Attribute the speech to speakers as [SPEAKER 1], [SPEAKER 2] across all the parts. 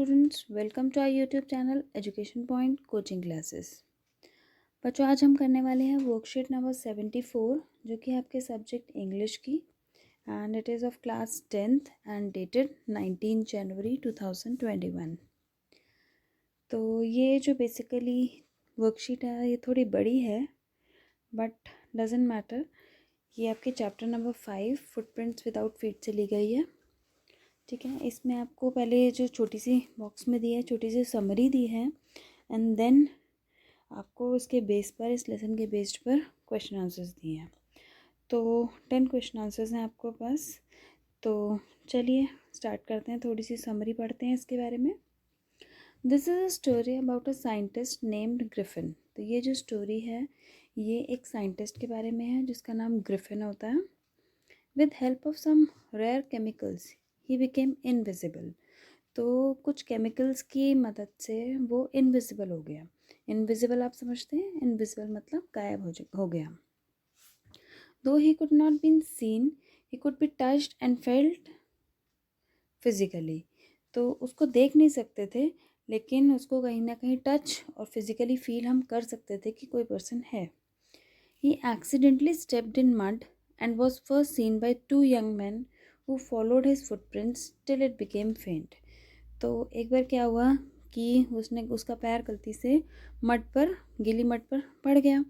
[SPEAKER 1] Students, welcome to our YouTube channel education point coaching classes. बच्चों, आज हम करने वाले हैं वर्कशीट नंबर 74 जो कि आपके सब्जेक्ट इंग्लिश की and it is of class 10th and dated 19 जनवरी 2021। तो ये जो बेसिकली वर्कशीट है ये थोड़ी बड़ी है बट डजेंट मैटर। ये आपके chapter number 5 footprints without feet से ली गई है। ठीक है, इसमें आपको पहले जो छोटी सी बॉक्स में दी है छोटी सी समरी दी है एंड देन आपको इसके बेस पर इस लेसन के बेस्ड पर क्वेश्चन आंसर्स दिए हैं। तो 10 क्वेश्चन आंसर्स हैं आपके पास। तो चलिए स्टार्ट करते हैं, थोड़ी सी समरी पढ़ते हैं इसके बारे में। This is a story about a scientist named Griffin. तो ये जो स्टोरी है ये एक साइंटिस्ट के बारे में है जिसका नाम ग्रिफिन होता है। With help of some rare chemicals he became invisible. तो कुछ केमिकल्स की मदद से वो इनविजिबल हो गया। इनविजिबल आप समझते हैं, इनविजिबल मतलब गायब हो गया। Though he could not been seen he could be touched and felt physically. तो उसको देख नहीं सकते थे लेकिन उसको कहीं ना कहीं टच और फिजिकली फील हम कर सकते थे कि कोई पर्सन है। He accidentally stepped in mud and was first seen by two young men who followed his footprints till it became faint. तो एक बार क्या हुआ कि उसका पैर गलती से गीली मड पर पड़ गया।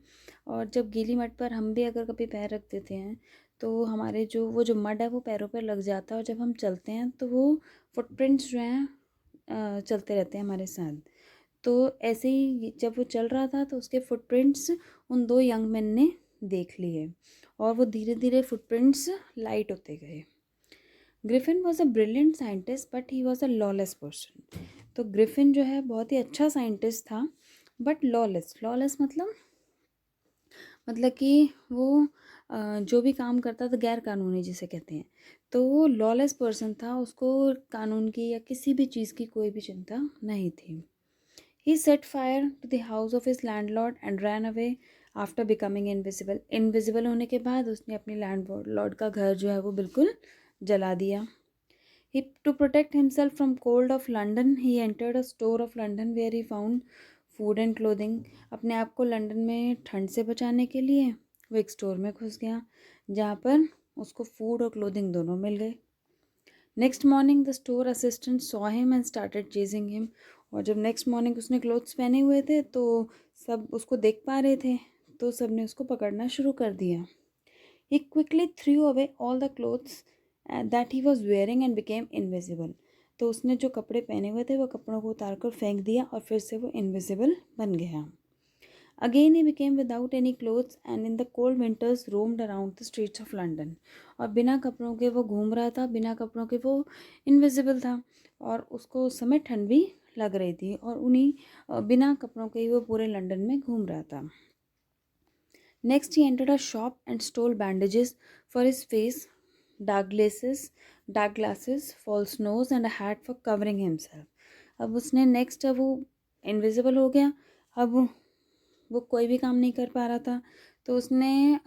[SPEAKER 1] और जब गीली मड पर हम भी अगर कभी पैर रख देते हैं तो हमारे जो मड है वो पैरों पर लग जाता है और जब हम चलते हैं तो वो फुटप्रिंट्स जो हैं चलते रहते हैं हमारे साथ। तो ऐसे ही जब वो चल रहा था तो उसके फुटप्रिंट्स उन दो यंग मैन ने देख लिए और वो धीरे धीरे फुटप्रिंट्स लाइट होते गए। Griffin was a brilliant scientist but he was a lawless person. तो ग्रिफिन जो है बहुत ही अच्छा साइंटिस्ट था बट लॉलेस। लॉलेस मतलब कि वो जो भी काम करता था गैर कानूनी जिसे कहते हैं। तो वो लॉलेस पर्सन था, उसको कानून की या किसी भी चीज़ की कोई भी चिंता नहीं थी। He set fire to the house of his landlord and ran away after becoming invisible. Invisible होने के बाद उसने अपने लैंडलॉर्ड का घर जो है वो बिल्कुल जला दिया। To protect himself from cold of London, he entered a store of London where he found food and clothing. अपने आप को लंदन में ठंड से बचाने के लिए वो एक स्टोर में घुस गया जहाँ पर उसको फूड और क्लोथिंग दोनों मिल गए। Next morning the store assistant saw him and started chasing him. और जब नेक्स्ट मॉर्निंग उसने क्लोथ्स पहने हुए थे तो सब उसको देख पा रहे थे तो सब ने उसको पकड़ना शुरू कर दिया। He quickly threw away all the clothes that he was wearing and became invisible. तो उसने जो कपड़े पहने हुए थे वो कपड़ों को उतार कर फेंक दिया और फिर से वो इनविजिबल बन गया। Again he became without any clothes and in the cold winters roamed around the streets of London. और बिना कपड़ों के वो घूम रहा था, बिना कपड़ों के वो इनविजिबल था और उसको उस समय ठंड भी लग रही थी और बिना कपड़ों के ही वो पूरे लंदन में घूम रहा था। Next he entered a shop and stole bandages for his face, dark glasses, false nose and a hat for covering himself. अब उसने नेक्स्ट वो इनविजिबल हो गया। अब वो कोई भी काम नहीं कर पा रहा था तो उसने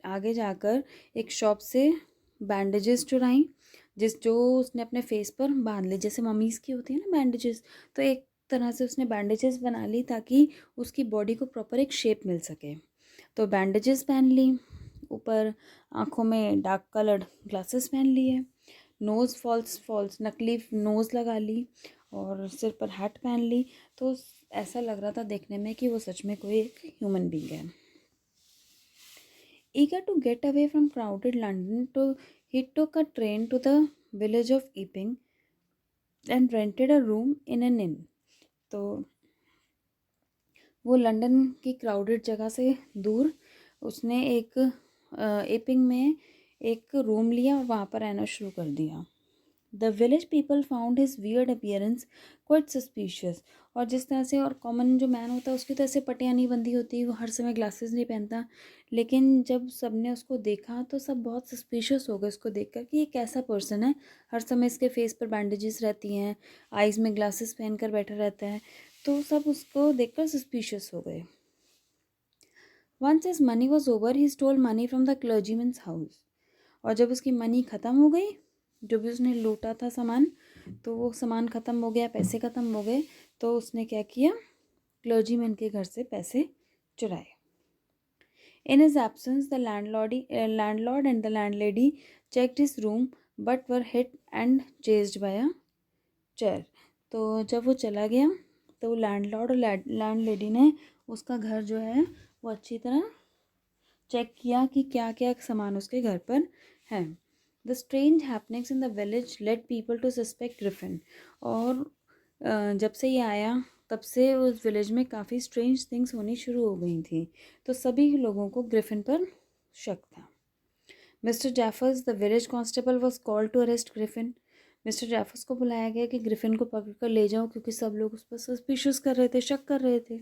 [SPEAKER 1] आगे जाकर एक शॉप से बैंडेजेस चुराई जो उसने अपने फेस पर बांध ली, जैसे मम्मीज़ की होती है ना बैंडेजेस। तो एक तरह से उसने बैंडेजेस बना ली ताकि उसकी बॉडी को प्रॉपर एक शेप मिल सके। तो बैंडेजेस पहन ली, ऊपर आँखों में डार्क कलर्ड ग्लासेस पहन लिए, नोज़ फॉल्स नकली नोज़ लगा ली और सिर पर हैट पहन ली। तो ऐसा लग रहा था देखने में कि वो सच में कोई एक ह्यूमन बीइंग है। Eager to get away from crowded London, he took a train to the village of Epping and rented a room in an inn. तो वो लंदन की क्राउडेड जगह से दूर उसने एक एपिंग में एक रूम लिया और वहाँ पर रहना शुरू कर दिया। The village people found his weird appearance quite suspicious. और जिस तरह से और कॉमन जो मैन होता है उसकी तरह से पटियाँ नहीं बंदी होती, वो हर समय ग्लासेस नहीं पहनता, लेकिन जब सब ने उसको देखा तो सब बहुत सस्पिशियस हो गए उसको देखकर कि ये कैसा पर्सन है, हर समय इसके फेस पर बैंडेजेस रहती हैं, आइज़ में ग्लासेस पहन कर बैठा रहता है। तो सब उसको देखकर सस्पिशियस हो गए। Once his money was over he stole money from the clergyman's house. और जब उसकी मनी ख़त्म हो गई जो भी उसने लूटा था सामान, तो वो सामान ख़त्म हो गया, पैसे ख़त्म हो गए, तो उसने क्या किया, क्लर्जीमैन के घर से पैसे चुराए। In his absence, the landlord and the landlady checked his room but were hit and chased by a chair. तो जब वो चला गया तो लैंडलॉर्ड और लैंडलेडी ने उसका घर जो है वो अच्छी तरह चेक किया कि क्या क्या सामान उसके घर पर है। The strange happenings in the village led people to suspect Griffin. और जब से ये आया तब से उस विलेज में काफ़ी स्ट्रेंज थिंग्स होनी शुरू हो गई थी, तो सभी लोगों को ग्रिफिन पर शक था। Mister Jaffers the village constable was called to arrest Griffin. Mister Jaffers को बुलाया गया कि ग्रिफिन को पकड़ कर ले जाओ, क्योंकि सब लोग उस पर सस्पिशियस कर रहे थे, शक कर रहे थे।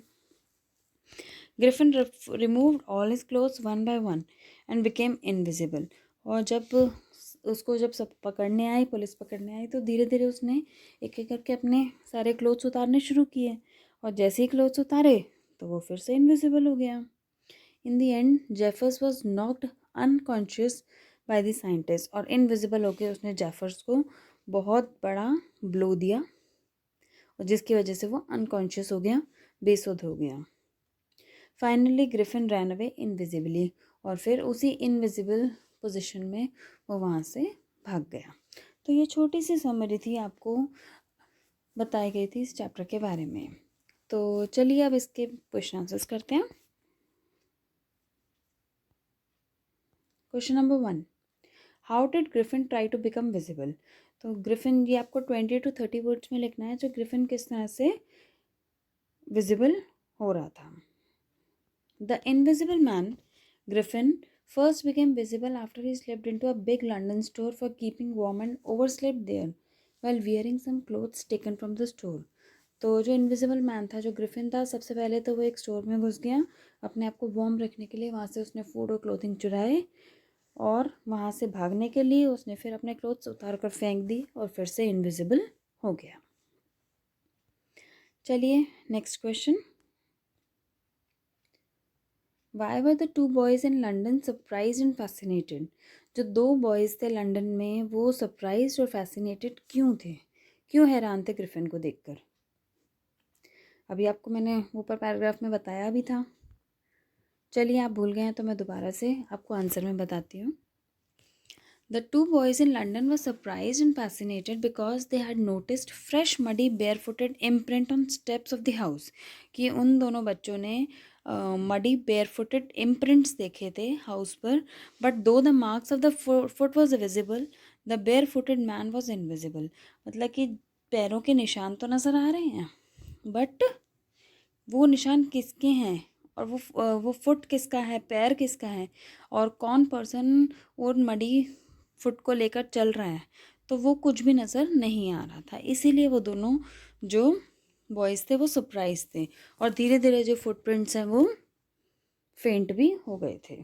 [SPEAKER 1] Griffin removed all his clothes one by one and became invisible. और जब सब पकड़ने आई, पुलिस पकड़ने आई, तो धीरे धीरे उसने एक एक करके अपने सारे क्लोथ्स उतारने शुरू किए, और जैसे ही क्लोथ्स उतारे तो वो फिर से इनविजिबल हो गया। In the end Jeffers was knocked unconscious by the scientist. और इनविजिबल होकर उसने जेफर्स को बहुत बड़ा ब्लो दिया, और जिसकी वजह से वो अनकॉन्शियस हो गया, बेसुध हो गया। Finally Griffin ran away invisibly. और फिर उसी इनविजिबल पोजीशन में वो वहाँ से भाग गया। तो ये छोटी सी समरी थी, आपको बताई गई थी इस चैप्टर के बारे में। तो चलिए अब इसके क्वेश्चन आंसर्स करते हैं। Question number 1, how did Griffin try to become visible. तो ग्रिफिन, ये आपको 20 to 30 वर्ड्स में लिखना है, जो ग्रिफिन किस तरह से विजिबल हो रहा था। The invisible man, Griffin, first became visible after he slipped into a big London store for keeping warm and overslept there while wearing some clothes taken from the store. तो जो invisible man था, जो Griffin था, सबसे पहले तो वो एक स्टोर में घुस गया अपने आप को वार्म रखने के लिए। वहाँ से उसने फूड और क्लोथिंग चुराए, और वहाँ से भागने के लिए उसने फिर अपने क्लोथ्स उतार कर फेंक दी, और फिर से इनविजिबल हो गया। चलिए next question. Why were the two boys in London surprised and fascinated? जो दो बॉयज़ थे लंदन में, वो सरप्राइज और फैसिनेटेड क्यों थे, क्यों हैरान थे ग्रिफिन को देखकर? अभी आपको मैंने ऊपर पैराग्राफ में बताया भी था। चलिए, आप भूल गए हैं तो मैं दोबारा से आपको आंसर में बताती हूँ। The two boys in London were surprised and fascinated because they had noticed fresh muddy barefooted imprint on steps of the house। कि उन दोनों बच्चों ने मडी barefooted imprints देखे थे हाउस पर, but though the marks of the foot was visible, the barefooted man was invisible। मतलब कि पैरों के निशान तो नज़र आ रहे हैं, बट वो निशान किसके हैं, और वो फुट किसका है, पैर किसका है, और कौन पर्सन और मडी फुट को लेकर चल रहा है, तो वो कुछ भी नज़र नहीं आ रहा था। इसीलिए वो दोनों जो बॉयज़ थे वो सरप्राइज थे, और धीरे धीरे जो फुटप्रिंट्स हैं वो फेंट भी हो गए थे।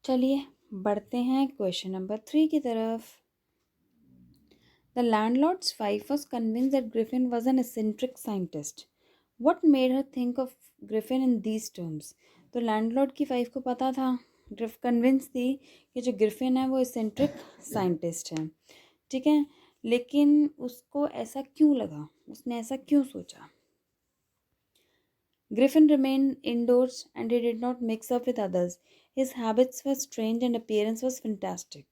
[SPEAKER 1] चलिए बढ़ते हैं क्वेश्चन नंबर 3 की तरफ। The landlord's wife was convinced that Griffin was an eccentric scientist. What made her think of Griffin in these terms? तो लैंडलॉर्ड की वाइफ को पता था, कन्विंस थी कि जो ग्रिफिन है वो एसेंट्रिक साइंटिस्ट है, ठीक है, लेकिन उसको ऐसा क्यों लगा, उसने ऐसा क्यों सोचा? Griffin remained indoors and he did not mix up with others. His habits were strange and appearance was fantastic.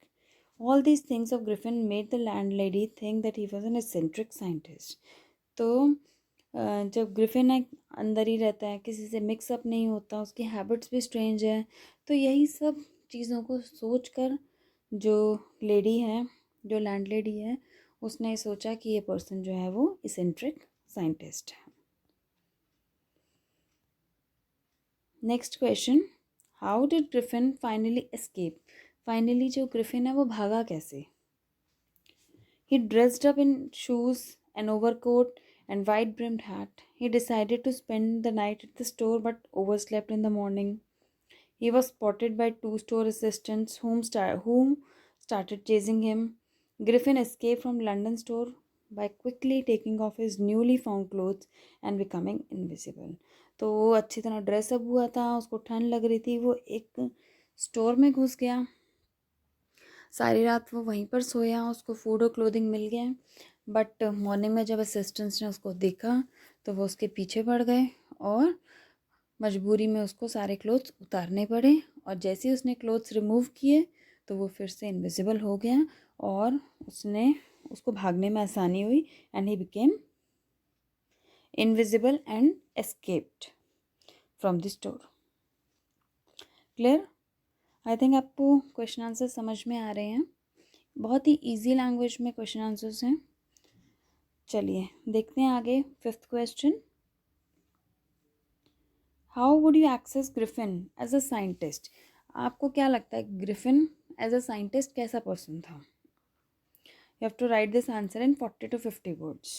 [SPEAKER 1] All these things of Griffin made the landlady think that he was an eccentric scientist. तो जब Griffin एक अंदर ही रहता है, किसी से mix up नहीं होता, उसकी हैबिट्स भी स्ट्रेंज है, तो यही सब चीज़ों को सोचकर जो लेडी है, जो लैंडलेडी है, उसने सोचा कि ये पर्सन जो है वो इसेंट्रिक साइंटिस्ट है। Next question, how did Griffin finally escape. Finally जो ग्रिफिन है वो भागा कैसे? He dressed up in shoes, an overcoat, and wide brimmed hat. He decided to spend the night at the store but overslept in the morning. He was spotted by two store assistants whom started chasing him. Griffin escaped from London store by quickly taking off his newly found clothes and becoming invisible. तो वो अच्छी तरह dress up हुआ था, उसको ठंड लग रही थी, वो एक स्टोर में घुस गया, सारी रात वो वहीं पर सोया, उसको फूड और क्लोथिंग मिल गया। बट मॉर्निंग में जब असिस्टेंट्स ने उसको देखा तो वो उसके पीछे पड़ गए और मजबूरी में उसको सारे क्लोथ्स उतारने पड़े। और जैसे ही उसने क्लोथ्स रिमूव किए तो वो फिर से इनविजिबल हो गया और उसको भागने में आसानी हुई and he became invisible and escaped from the store. Clear? I think आपको क्वेश्चन आंसर समझ में आ रहे हैं। बहुत ही इजी लैंग्वेज में क्वेश्चन आंसर्स हैं। चलिए देखते हैं आगे। 5th question, how would you assess Griffin as a scientist? आपको क्या लगता है ग्रिफिन एज अ साइंटिस्ट कैसा पर्सन था? You have to write this answer in 40 to 50 words.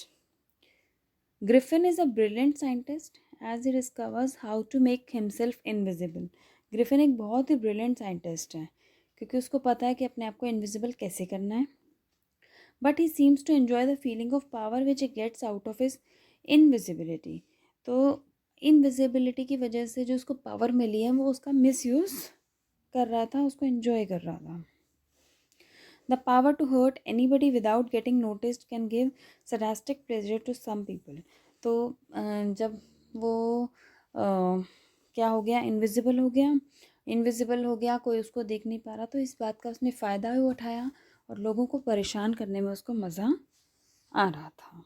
[SPEAKER 1] Griffin is a brilliant scientist as he discovers how to make himself invisible. Griffin एक बहुत ही brilliant scientist है क्योंकि उसको पता है कि अपने आप को इनविजिबल कैसे करना है। But he seems to enjoy the feeling of power which he gets out of his invisibility. तो इनविजिबिलिटी की वजह से जो उसको पावर मिली है वो उसका मिसयूज़ कर रहा था, उसको एन्जॉय कर रहा था। The power to hurt anybody without getting noticed can give sadistic pleasure to some people. तो जब वो क्या हो गया, इनविजिबल हो गया, कोई उसको देख नहीं पा रहा, तो इस बात का उसने फ़ायदा भी उठाया और लोगों को परेशान करने में उसको मज़ा आ रहा था।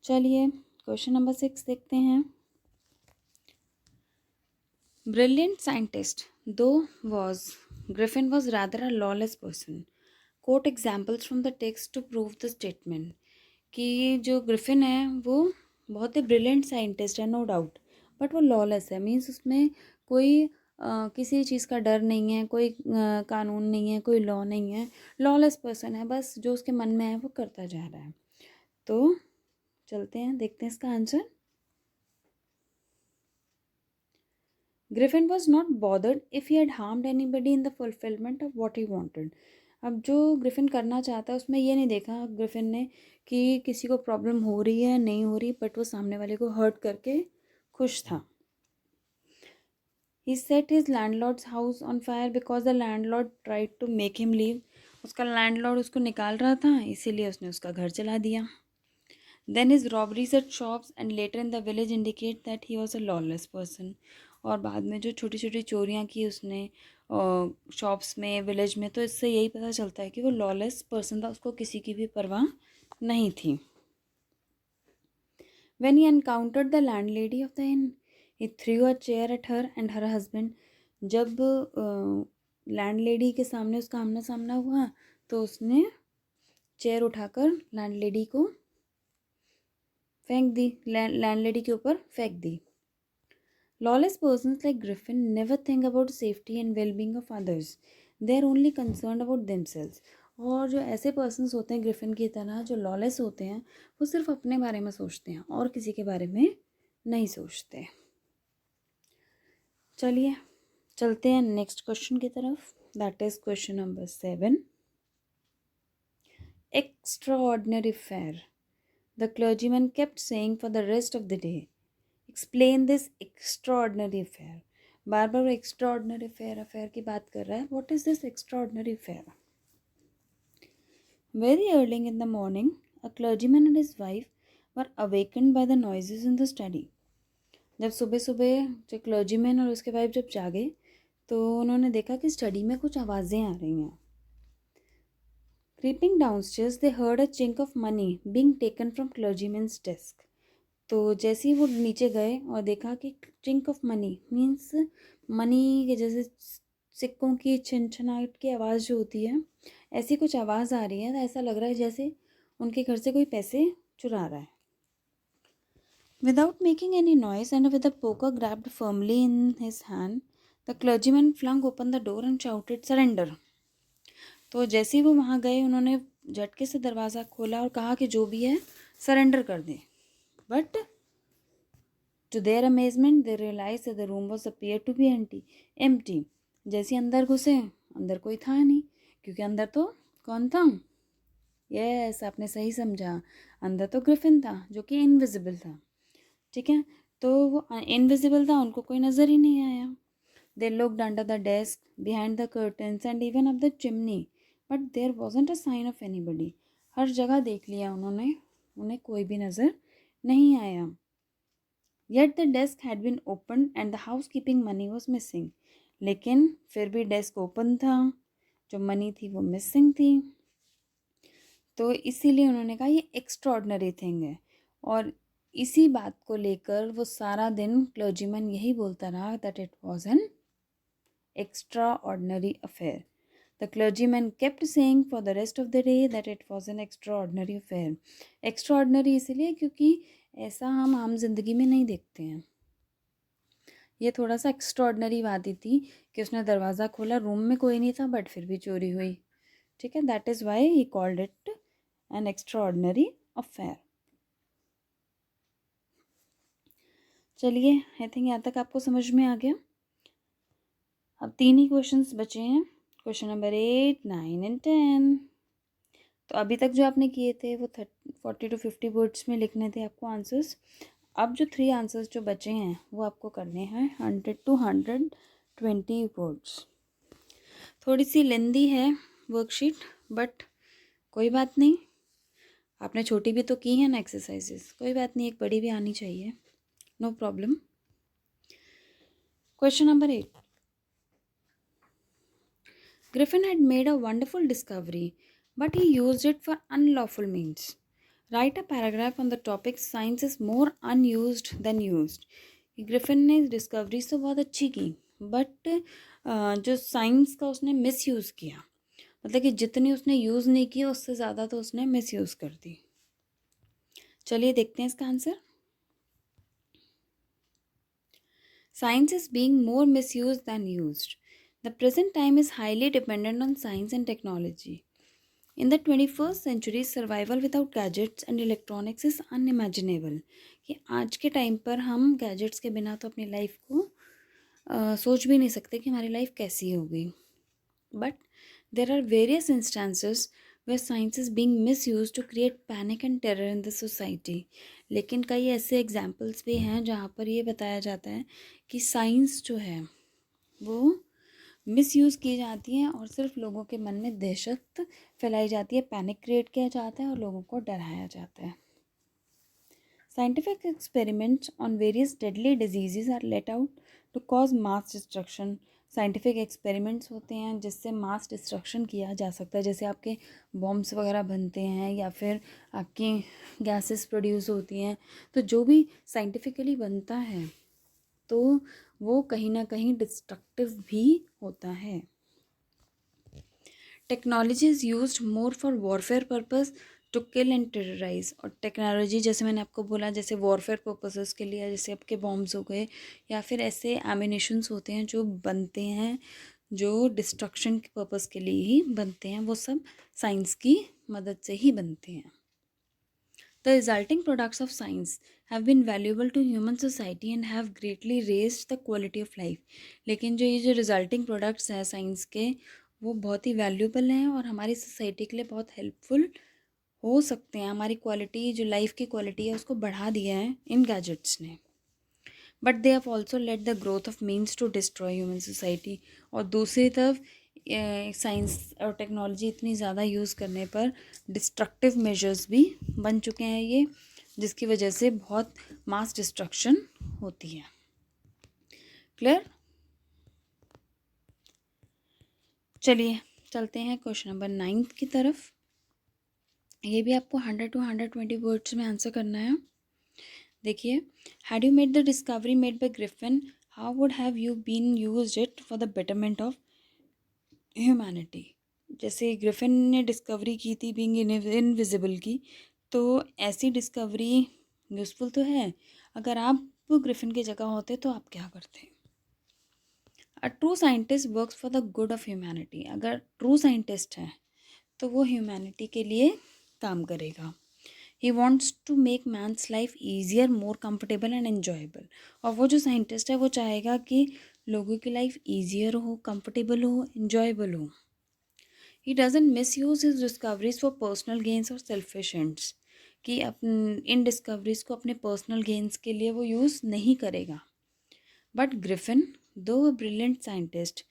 [SPEAKER 1] चलिए क्वेश्चन नंबर 6 देखते हैं। Brilliant scientist, though Griffin was rather a lawless person. Quote examples from the text to prove the statement. कि जो ग्रिफिन है वो बहुत ही ब्रिलियंट साइंटिस्ट है, नो डाउट, बट वो लॉलेस है। मीन्स उसमें कोई किसी चीज़ का डर नहीं है, कोई कानून नहीं है, कोई लॉ नहीं है, लॉलेस पर्सन है, बस जो उसके मन में है वो करता जा रहा है। तो चलते हैं, देखते हैं इसका answer. Griffin was not bothered if he had harmed anybody in the fulfillment of what he wanted. अब जो ग्रिफिन करना चाहता है उसमें ये नहीं देखा ग्रिफिन ने कि किसी को प्रॉब्लम हो रही है नहीं हो रही, बट वो सामने वाले को हर्ट करके खुश था। He set his landlord's house on fire because the landlord tried to make him leave. उसका लैंडलॉर्ड उसको निकाल रहा था, इसीलिए उसने उसका घर जला दिया। Then his robberies at shops and later in the village indicate that he was a lawless person. और बाद में जो छोटी छोटी चोरियाँ की उसने शॉप्स में, विलेज में, तो इससे यही पता चलता है कि वो लॉलेस पर्सन था, उसको किसी की भी परवाह नहीं थी। When he encountered the landlady of the inn, he threw a chair at her and her husband. जब लैंडलेडी के सामने उसका आमना सामना हुआ तो उसने चेयर उठाकर लैंडलेडी को फेंक दी, लैंडलेडी के ऊपर फेंक दी। Lawless persons like Griffin never think about safety and well-being of others. They are only concerned about themselves. और जो ऐसे पर्सन्स होते हैं ग्रिफिन की तरह, जो लॉलेस होते हैं, वो सिर्फ अपने बारे में सोचते हैं और किसी के बारे में नहीं सोचते। चलिए चलते हैं नेक्स्ट क्वेश्चन की तरफ, that is question number 7। Extraordinary affair, the clergyman kept saying for the rest of the day. Explain this extraordinary affair. Bar bar extraordinary affair की बात कर रहा है। What is this extraordinary affair? Very early in the morning, a clergyman and his wife were awakened by the noises in the study. जब सुबह सुबह जो clergyman और उसके वाइफ जब जागे तो उन्होंने देखा कि स्टडी में कुछ आवाज़ें आ रही हैं। Creeping downstairs, they heard a chink of money being taken from clergyman's desk. तो जैसे ही वो नीचे गए और देखा कि chink of money means money के जैसे सिक्कों की छनछनाहट की आवाज़ जो होती है, ऐसी कुछ आवाज़ आ रही है। तो ऐसा लग रहा है जैसे उनके घर से कोई पैसे चुरा रहा है। Without making any noise and with a poker grabbed firmly in his hand, the clergyman flung open the door and shouted, "Surrender!" तो जैसे ही वो वहाँ गए उन्होंने झटके से दरवाज़ा खोला और कहा कि जो भी है सरेंडर कर दें। But to their amazement, they realized that the room was appeared to be empty. जैसे अंदर घुसे, अंदर कोई था नहीं, क्योंकि अंदर तो कौन था? यस, आपने सही समझा, अंदर तो ग्रिफिन था जो कि इनविजिबल था। ठीक है, तो वो इनविजिबल था, उनको कोई नज़र ही नहीं आया। They looked under the desk, behind the curtains and even up the chimney, but there wasn't a sign of anybody. हर जगह देख लिया उन्होंने, उन्हें कोई भी नज़र नहीं आया. Yet the desk had been opened and the housekeeping money was missing. लेकिन फिर भी डेस्क ओपन था, जो मनी थी वो मिसिंग थी. तो इसीलिए उन्होंने कहा ये एक्स्ट्रॉर्डनरी थिंग है. और इसी बात को लेकर वो सारा दिन क्लर्जीमैन यही बोलता रहा that it was an extraordinary affair. The clergyman kept saying for the rest of the day that it was an extraordinary affair. Extraordinary इसलिए क्योंकि ऐसा हम आम जिंदगी में नहीं देखते हैं. ये थोड़ा सा एक्स्ट्रॉर्डनरी बात ही थी कि उसने दरवाज़ा खोला, रूम में कोई नहीं था बट फिर भी चोरी हुई. ठीक है, that is why he called it N extraordinary affair. चलिए, आई थिंक यहाँ तक आपको समझ में आ गया. अब 3 ही क्वेश्चंस बचे हैं, क्वेश्चन नंबर 8, 9 एंड 10. तो अभी तक जो आपने किए थे वो 40 to 50 वर्ड्स में लिखने थे आपको आंसर्स. अब जो 3 आंसर्स जो बचे हैं वो आपको करने हैं 100 to 120 वर्ड्स. थोड़ी सी लेंदी है वर्कशीट, बट कोई बात नहीं, आपने छोटी भी तो की है ना एक्सरसाइजेस, कोई बात नहीं, एक बड़ी भी आनी चाहिए, no problem. Question number 8. Griffin had made a wonderful discovery, but he used it for unlawful means. Write a paragraph on the topic science is more unused than used. Griffin ने discovery तो बहुत अच्छी की, but जो science का उसने misuse किया, मतलब कि जितनी उसने यूज़ नहीं की उससे ज़्यादा तो उसने मिसयूज़ कर दी. चलिए देखते हैं इसका answer. Science is being more misused than used. The present time is highly dependent on science and technology. In the 21st century, survival without gadgets and electronics is unimaginable. कि आज के टाइम पर हम गैजेट्स के बिना तो अपनी life को सोच भी नहीं सकते कि हमारी लाइफ कैसी होगी. But there are various instances where science is being misused to create panic and terror in the society. लेकिन कई ऐसे एग्जाम्पल्स भी हैं जहाँ पर ये बताया जाता है कि साइंस जो है वो मिसयूज़ की जाती है और सिर्फ लोगों के मन में दहशत फैलाई जाती है, पैनिक क्रिएट किया जाता है और लोगों को डराया जाता है. Scientific experiments on various deadly diseases are let out to cause mass destruction. Scientific experiments होते हैं जिससे मास डिस्ट्रक्शन किया जा सकता है, जैसे आपके बॉम्ब्स वगैरह बनते हैं या फिर आपकी गैसेस प्रोड्यूस होती हैं. तो जो भी साइंटिफिकली बनता है तो वो कहीं ना कहीं डिस्ट्रक्टिव भी होता है. Technology is used more for warfare purpose to kill and terrorize. और टेक्नोलॉजी जैसे मैंने आपको बोला, जैसे वॉरफेयर पर्पसेस के लिए, जैसे आपके बॉम्ब्स हो गए या फिर ऐसे एमिनेशंस होते हैं जो बनते हैं जो डिस्ट्रक्शन के पर्पस के लिए ही बनते हैं, वो सब साइंस की मदद से ही बनते हैं. The resulting products of science have been valuable to human society and have greatly raised the quality of life. लेकिन जो ये जो रिजल्टिंग प्रोडक्ट्स हैं साइंस के वो बहुत ही वैल्यूबल हैं और हमारी सोसाइटी के लिए बहुत हेल्पफुल हो सकते हैं. हमारी क्वालिटी, जो लाइफ की क्वालिटी है उसको बढ़ा दिया है इन गैजेट्स ने. But they have also let the growth of means to destroy human society. और दूसरी तरफ साइंस और टेक्नोलॉजी इतनी ज़्यादा यूज़ करने पर डिस्ट्रक्टिव मेजर्स भी बन चुके हैं ये, जिसकी वजह से बहुत मास डिस्ट्रक्शन होती है. क्लियर? चलिए चलते हैं क्वेश्चन नंबर 9 की तरफ. ये भी आपको 100 to 120 वर्ड्स में आंसर करना है. देखिए, had you made the discovery made by Griffin, how would have you been used it for the betterment of humanity. जैसे ग्रिफिन ने डिस्कवरी की थी बीइंग इनविजिबल की, तो ऐसी डिस्कवरी यूज़फुल तो है. अगर आप ग्रिफिन की जगह होते तो आप क्या करते? A true scientist works for the good of humanity. अगर ट्रू साइंटिस्ट है तो वो ह्यूमैनिटी के लिए काम करेगा. He wants to make man's life easier, more comfortable and enjoyable. और वो जो साइंटिस्ट है वो चाहेगा कि लोगों की लाइफ ईजियर हो, कंफर्टेबल हो, एन्जॉयबल हो. He doesn't misuse his discoveries for personal gains और सेल्फिश एंड्स. कि इन डिस्कवरीज को अपने पर्सनल गेंस के लिए वो यूज़ नहीं करेगा. बट ग्रिफिन दो a brilliant scientist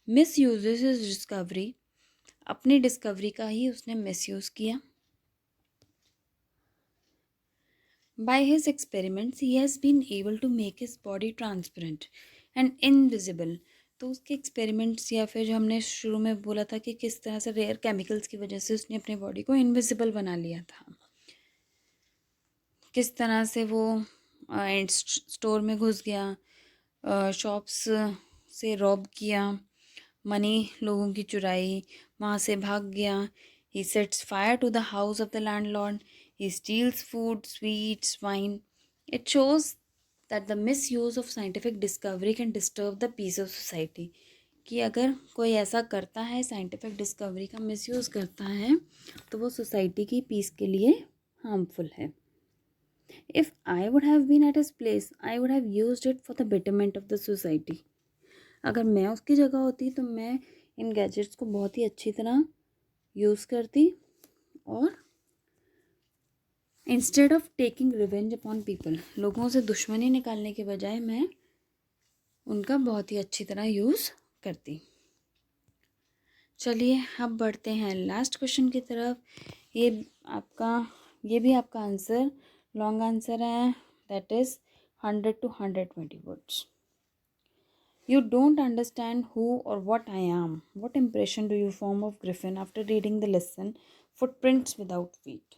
[SPEAKER 1] miss uses his discovery, अपनी डिस्कवरी का ही उसने मिस यूज़ किया. By his experiments, he has been able to make his body transparent and invisible. तो उसके एक्सपेरिमेंट्स या फिर जो हमने शुरू में बोला था कि किस तरह से रेयर केमिकल्स की वजह से उसने अपनी बॉडी को इनविजिबल बना लिया था, किस तरह से वो स्टोर में घुस गया, शॉप्स से रॉब किया, मनी लोगों की चुराई, वहाँ से भाग गया. He sets fire to the house of the landlord, he steals food, sweets, wine. It shows that the misuse of scientific discovery can disturb the peace of society. कि अगर कोई ऐसा करता है, साइंटिफिक डिस्कवरी का misuse करता है, तो वो सोसाइटी की पीस के लिए हार्मफुल है. If I would have been at his place, I would have used it for the betterment of the society. अगर मैं उसकी जगह होती तो मैं इन गैजेट्स को बहुत ही अच्छी तरह यूज़ करती और instead of taking revenge upon people, लोगों से दुश्मनी निकालने के बजाय मैं उनका बहुत ही अच्छी तरह यूज़ करती. चलिए अब बढ़ते हैं लास्ट क्वेश्चन की तरफ. ये भी आपका आंसर लॉन्ग आंसर है, that is 100 to 120 words. You don't understand who or what I am. What impression do you form of Griffin after reading the lesson Footprints Without Feet?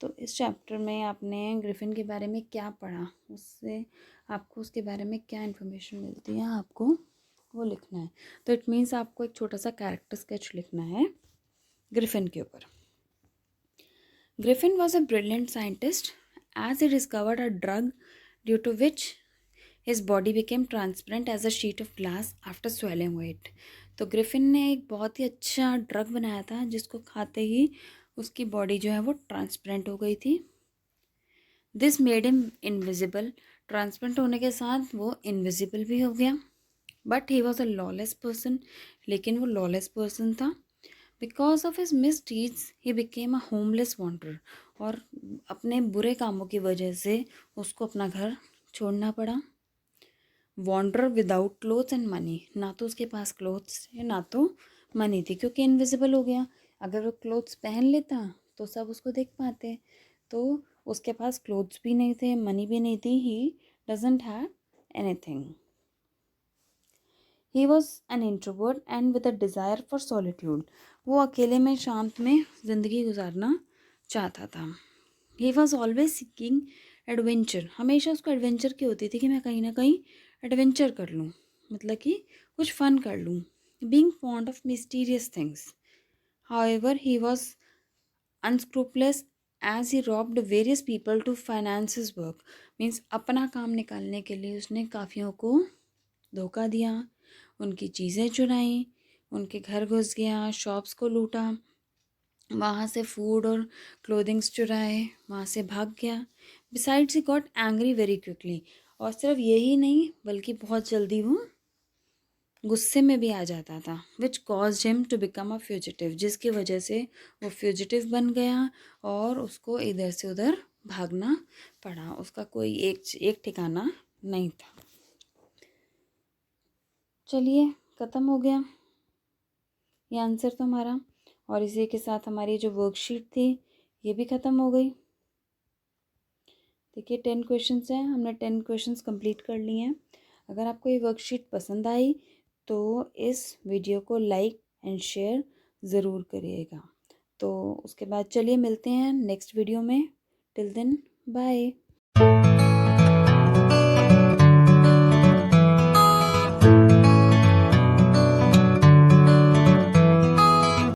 [SPEAKER 1] तो इस chapter में आपने ग्रिफिन के बारे में क्या पढ़ा, उससे आपको उसके बारे में क्या इन्फॉर्मेशन मिलती है, आपको वो लिखना है. तो इट मीन्स आपको एक छोटा सा कैरेक्टर स्केच लिखना है ग्रिफिन के ऊपर. Griffin was a brilliant scientist as he discovered a drug due to which his body became transparent as a sheet of glass after swallowing it. तो ग्रिफिन ने एक बहुत ही अच्छा ड्रग बनाया था जिसको खाते ही उसकी बॉडी जो है वो ट्रांसपेरेंट हो गई थी. This made him invisible. Transparent होने के साथ वो इनविजिबल भी हो गया. But he was a lawless person, लेकिन वो लॉलेस पर्सन था. Because of his misdeeds he became a homeless wanderer. और अपने बुरे कामों की वजह से उसको अपना घर छोड़ना पड़ा. Wanderer without clothes and money, ना तो उसके पास क्लोथ्स थे ना तो मनी थी, क्योंकि इनविजिबल हो गया. अगर वो क्लोथ्स पहन लेता तो सब उसको देख पाते, तो उसके पास क्लोथ्स भी नहीं थे, मनी भी नहीं थी. He doesn't have anything. He was an introvert and with a desire for solitude. वो अकेले में शांत में ज़िंदगी गुजारना चाहता था. He was always seeking adventure. हमेशा उसको एडवेंचर की होती थी कि मैं कहीं ना कहीं एडवेंचर कर लूँ, मतलब कि कुछ फ़न कर लूँ. Being fond of mysterious things. However he was unscrupulous as he robbed various people to finance his work. Means अपना काम निकालने के लिए उसने काफ़ियों को धोखा दिया, उनकी चीज़ें चुराई, उनके घर घुस गया, शॉप्स को लूटा, वहाँ से फूड और क्लोथिंग्स चुराए, वहाँ से भाग गया. Besides he got angry very quickly. और सिर्फ यही नहीं बल्कि बहुत जल्दी वो गुस्से में भी आ जाता था. Which caused him to become a fugitive, जिसकी वजह से वो फ्यूजिटिव बन गया और उसको इधर से उधर भागना पड़ा. उसका कोई एक ठिकाना नहीं था. चलिए ख़त्म हो गया ये आंसर तो हमारा, और इसी के साथ हमारी जो वर्कशीट थी ये भी ख़त्म हो गई. देखिए 10 क्वेश्चंस हैं, हमने 10 क्वेश्चंस कंप्लीट कर लिए हैं. अगर आपको ये वर्कशीट पसंद आई तो इस वीडियो को लाइक एंड शेयर ज़रूर करिएगा. तो उसके बाद चलिए मिलते हैं नेक्स्ट वीडियो में. Till then bye.